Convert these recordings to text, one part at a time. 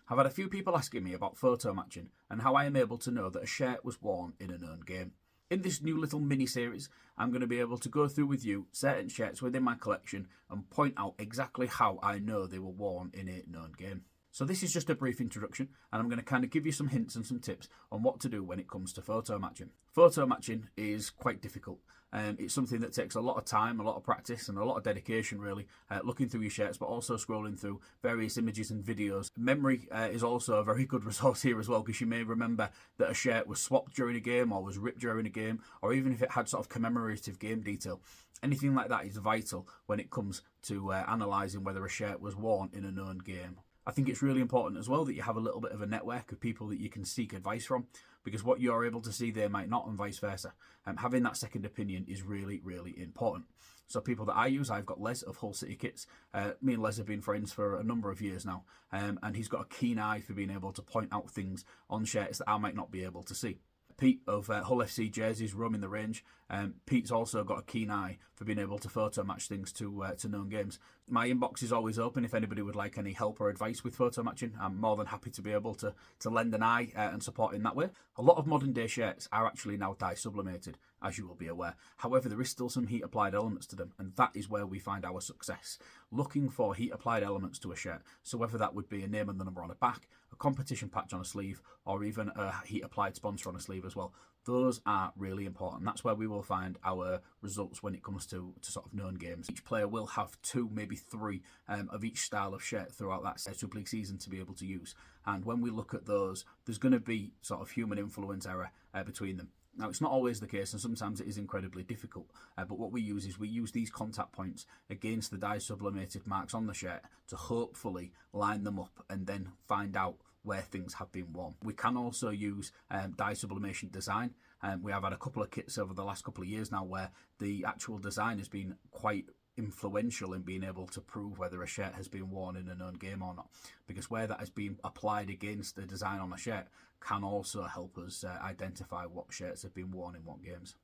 I've had a few people asking me about photo matching and how I am able to know that a shirt was worn in a known game. In this new little mini-series, I'm going to be able to go through with you certain shirts within my collection and point out exactly how I know they were worn in a known game. So this is just a brief introduction, and I'm going to kind of give you some hints and some tips on what to do when it comes to photo matching. Photo matching is quite difficult. It's something that takes a lot of time, a lot of practice, and a lot of dedication, really, looking through your shirts, but also scrolling through various images and videos. Memory is also a very good resource here as well, because you may remember that a shirt was swapped during a game, or was ripped during a game, or even if it had sort of commemorative game detail. Anything like that is vital when it comes to analysing whether a shirt was worn in a known game. I think it's really important as well that you have a little bit of a network of people that you can seek advice from, because what you're able to see they might not, and vice versa. Having that second opinion is really, really important. So people that I use, I've got Les of Hull City Kits. Me and Les have been friends for a number of years now, and he's got a keen eye for being able to point out things on shirts that I might not be able to see. Pete of Hull FC Jerseys, roaming the range. Pete's also got a keen eye for being able to photo match things to known games. My inbox is always open if anybody would like any help or advice with photo matching. I'm more than happy to be able to lend an eye and support in that way. A lot of modern day shirts are actually now dye sublimated, as you will be aware. However, there is still some heat applied elements to them, and that is where we find our success. Looking for heat applied elements to a shirt, so whether that would be a name and the number on the back, a competition patch on a sleeve, or even a heat applied sponsor on a sleeve as well. Those are really important. That's where we will find our results when it comes to sort of known games. Each player will have 2, maybe 3 of each style of shirt throughout that Super League season to be able to use. And when we look at those, there's going to be sort of human influence error between them. Now, it's not always the case, and sometimes it is incredibly difficult, but what we use is we use these contact points against the dye sublimated marks on the shirt to hopefully line them up and then find out where things have been worn. We can also use dye sublimation design. We have had a couple of kits over the last couple of years now where the actual design has been quite influential in being able to prove whether a shirt has been worn in a known game or not, because where that has been applied against the design on a shirt can also help us identify what shirts have been worn in what games.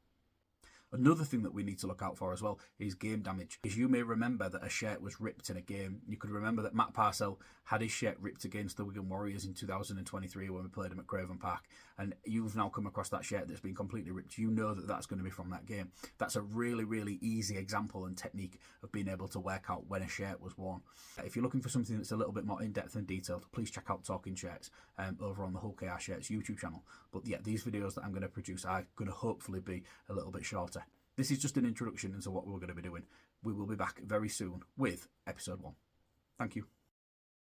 Another thing that we need to look out for as well is game damage. As you may remember that a shirt was ripped in a game. You could remember that Matt Parcell had his shirt ripped against the Wigan Warriors in 2023 when we played him at Craven Park, and you've now come across that shirt that's been completely ripped. You know that that's going to be from that game. That's a really, really easy example and technique of being able to work out when a shirt was worn. If you're looking for something that's a little bit more in-depth and detailed, please check out Talking Shirts over on the Hull KR Shirts YouTube channel. But yeah, these videos that I'm going to produce are going to hopefully be a little bit shorter. This is just an introduction into what we're going to be doing. We will be back very soon with episode 1. Thank you.